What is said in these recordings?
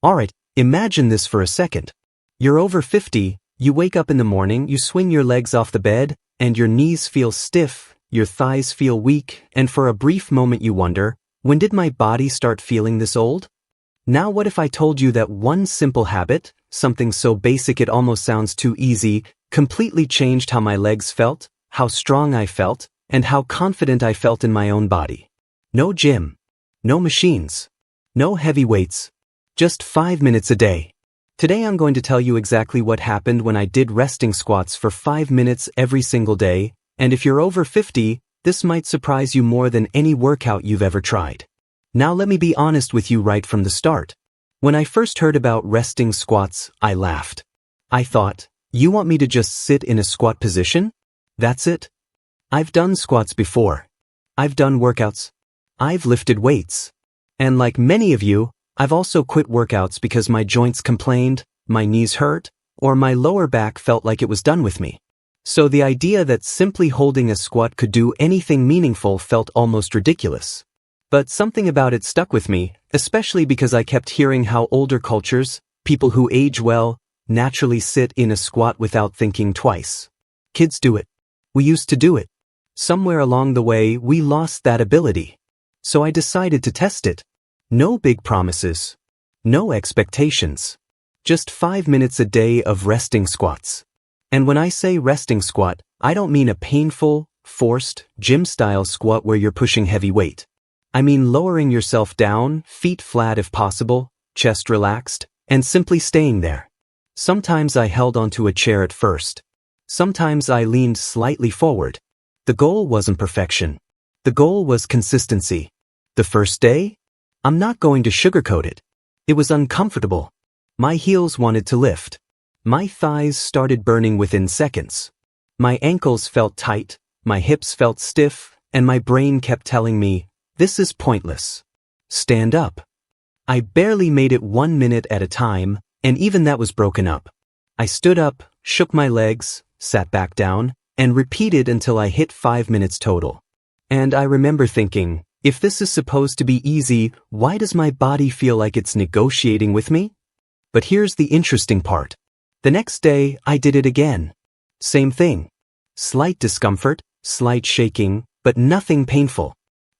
Alright, imagine this for a second. You're over 50, you wake up in the morning, you swing your legs off the bed, and your knees feel stiff, your thighs feel weak, and for a brief moment you wonder, when did my body start feeling this old? Now what if I told you that one simple habit, something so basic it almost sounds too easy, completely changed how my legs felt, how strong I felt, and how confident I felt in my own body. No gym. No machines. No heavy weights. Just 5 minutes a day. Today I'm going to tell you exactly what happened when I did resting squats for 5 minutes every single day, and if you're over 50, this might surprise you more than any workout you've ever tried. Now let me be honest with you right from the start. When I first heard about resting squats, I laughed. I thought, you want me to just sit in a squat position? That's it? I've done squats before. I've done workouts. I've lifted weights. And like many of you, I've also quit workouts because my joints complained, my knees hurt, or my lower back felt like it was done with me. So the idea that simply holding a squat could do anything meaningful felt almost ridiculous. But something about it stuck with me, especially because I kept hearing how older cultures, people who age well, naturally sit in a squat without thinking twice. Kids do it. We used to do it. Somewhere along the way, we lost that ability. So I decided to test it. No big promises. No expectations. Just 5 minutes a day of resting squats. And when I say resting squat, I don't mean a painful, forced, gym-style squat where you're pushing heavy weight. I mean lowering yourself down, feet flat if possible, chest relaxed, and simply staying there. Sometimes I held onto a chair at first. Sometimes I leaned slightly forward. The goal wasn't perfection. The goal was consistency. The first day? I'm not going to sugarcoat it. It was uncomfortable. My heels wanted to lift. My thighs started burning within seconds. My ankles felt tight, my hips felt stiff, and my brain kept telling me, this is pointless. Stand up. I barely made it 1 minute at a time, and even that was broken up. I stood up, shook my legs, sat back down, and repeated until I hit 5 minutes total. And I remember thinking, if this is supposed to be easy, why does my body feel like it's negotiating with me? But here's the interesting part. The next day, I did it again. Same thing. Slight discomfort, slight shaking, but nothing painful.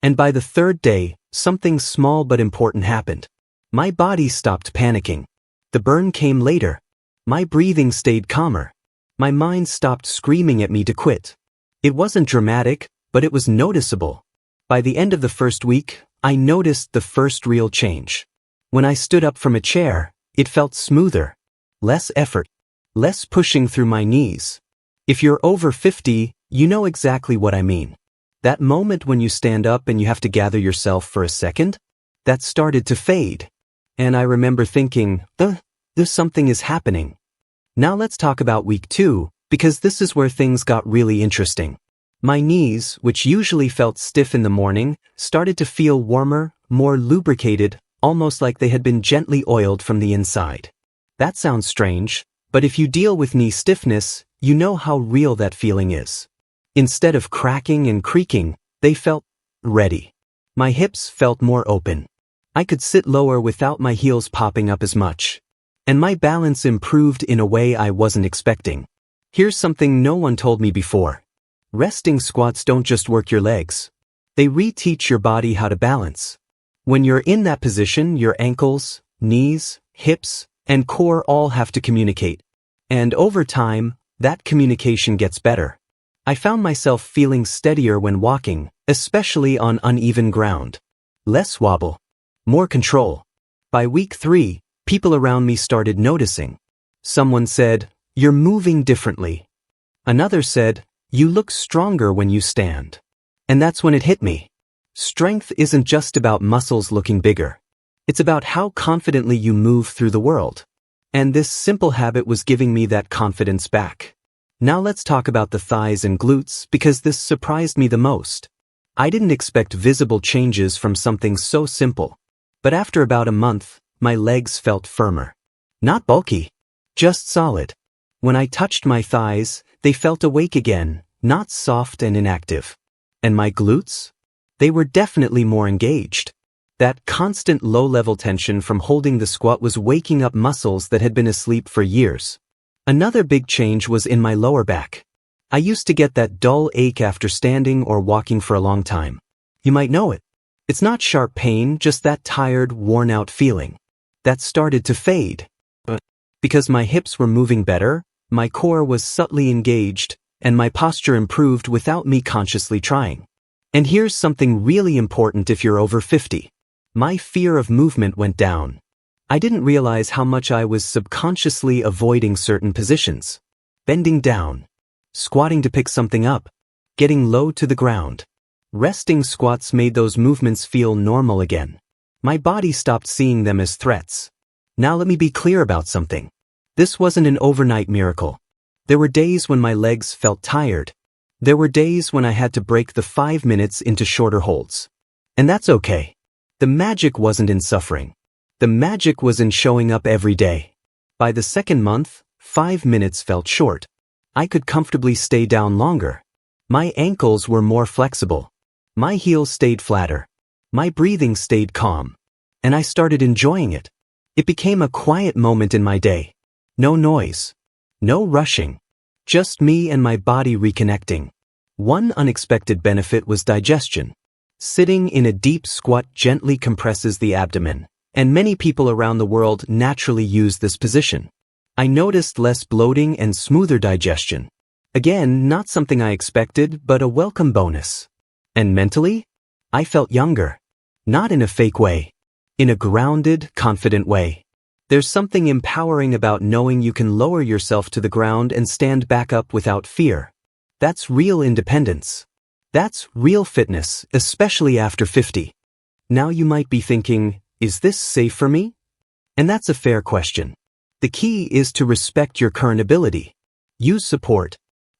And by the third day, something small but important happened. My body stopped panicking. The burn came later. My breathing stayed calmer. My mind stopped screaming at me to quit. It wasn't dramatic, but it was noticeable. By the end of the first week, I noticed the first real change. When I stood up from a chair, it felt smoother. Less effort. Less pushing through my knees. If you're over 50, you know exactly what I mean. That moment when you stand up and you have to gather yourself for a second, that started to fade. And I remember thinking, there's something is happening. Now let's talk about week 2, because this is where things got really interesting. My knees, which usually felt stiff in the morning, started to feel warmer, more lubricated, almost like they had been gently oiled from the inside. That sounds strange, but if you deal with knee stiffness, you know how real that feeling is. Instead of cracking and creaking, they felt ready. My hips felt more open. I could sit lower without my heels popping up as much. And my balance improved in a way I wasn't expecting. Here's something no one told me before. Resting squats don't just work your legs. They reteach your body how to balance. When you're in that position, your ankles, knees, hips, and core all have to communicate. And over time, that communication gets better. I found myself feeling steadier when walking, especially on uneven ground. Less wobble. More control. By week 3, people around me started noticing. Someone said, "You're moving differently." Another said, "You look stronger when you stand." And that's when it hit me. Strength isn't just about muscles looking bigger. It's about how confidently you move through the world. And this simple habit was giving me that confidence back. Now let's talk about the thighs and glutes, because this surprised me the most. I didn't expect visible changes from something so simple. But after about a month, my legs felt firmer. Not bulky. Just solid. When I touched my thighs, they felt awake again, not soft and inactive. And my glutes? They were definitely more engaged. That constant low-level tension from holding the squat was waking up muscles that had been asleep for years. Another big change was in my lower back. I used to get that dull ache after standing or walking for a long time. You might know it. It's not sharp pain, just that tired, worn-out feeling. That started to fade. But because my hips were moving better, my core was subtly engaged, and my posture improved without me consciously trying. And here's something really important if you're over 50. My fear of movement went down. I didn't realize how much I was subconsciously avoiding certain positions. Bending down, squatting to pick something up, getting low to the ground. Resting squats made those movements feel normal again. My body stopped seeing them as threats. Now let me be clear about something. This wasn't an overnight miracle. There were days when my legs felt tired. There were days when I had to break the 5 minutes into shorter holds. And that's okay. The magic wasn't in suffering. The magic was in showing up every day. By the second month, 5 minutes felt short. I could comfortably stay down longer. My ankles were more flexible. My heels stayed flatter. My breathing stayed calm. And I started enjoying it. It became a quiet moment in my day. No noise. No rushing. Just me and my body reconnecting. One unexpected benefit was digestion. Sitting in a deep squat gently compresses the abdomen, and many people around the world naturally use this position. I noticed less bloating and smoother digestion. Again, not something I expected, but a welcome bonus. And mentally, I felt younger. Not in a fake way. In a grounded, confident way. There's something empowering about knowing you can lower yourself to the ground and stand back up without fear. That's real independence. That's real fitness, especially after 50. Now you might be thinking, is this safe for me? And that's a fair question. The key is to respect your current ability. Use support.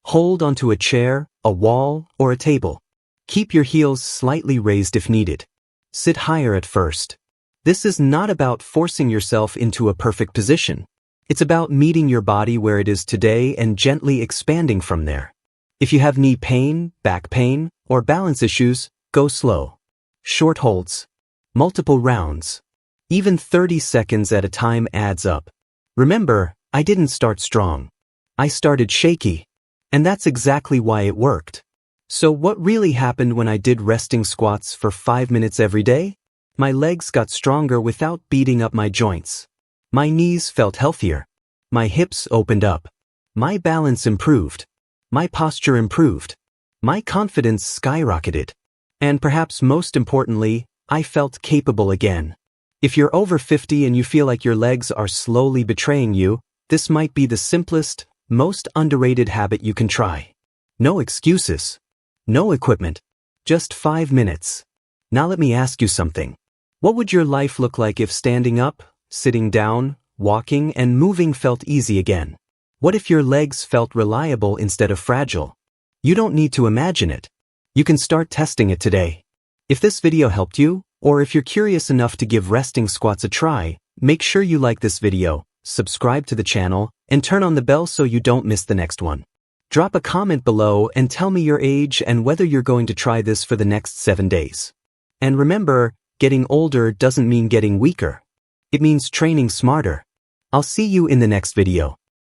Hold onto a chair, a wall, or a table. Keep your heels slightly raised if needed. Sit higher at first. This is not about forcing yourself into a perfect position. It's about meeting your body where it is today and gently expanding from there. If you have knee pain, back pain, or balance issues, go slow. Short holds. Multiple rounds. Even 30 seconds at a time adds up. Remember, I didn't start strong. I started shaky. And that's exactly why it worked. So what really happened when I did resting squats for 5 minutes every day? My legs got stronger without beating up my joints. My knees felt healthier. My hips opened up. My balance improved. My posture improved. My confidence skyrocketed. And perhaps most importantly, I felt capable again. If you're over 50 and you feel like your legs are slowly betraying you, this might be the simplest, most underrated habit you can try. No excuses. No equipment. Just 5 minutes. Now let me ask you something. What would your life look like if standing up, sitting down, walking, and moving felt easy again? What if your legs felt reliable instead of fragile? You don't need to imagine it. You can start testing it today. If this video helped you, or if you're curious enough to give resting squats a try, make sure you like this video, subscribe to the channel, and turn on the bell so you don't miss the next one. Drop a comment below and tell me your age and whether you're going to try this for the next 7 days. And remember, getting older doesn't mean getting weaker. It means training smarter. I'll see you in the next video.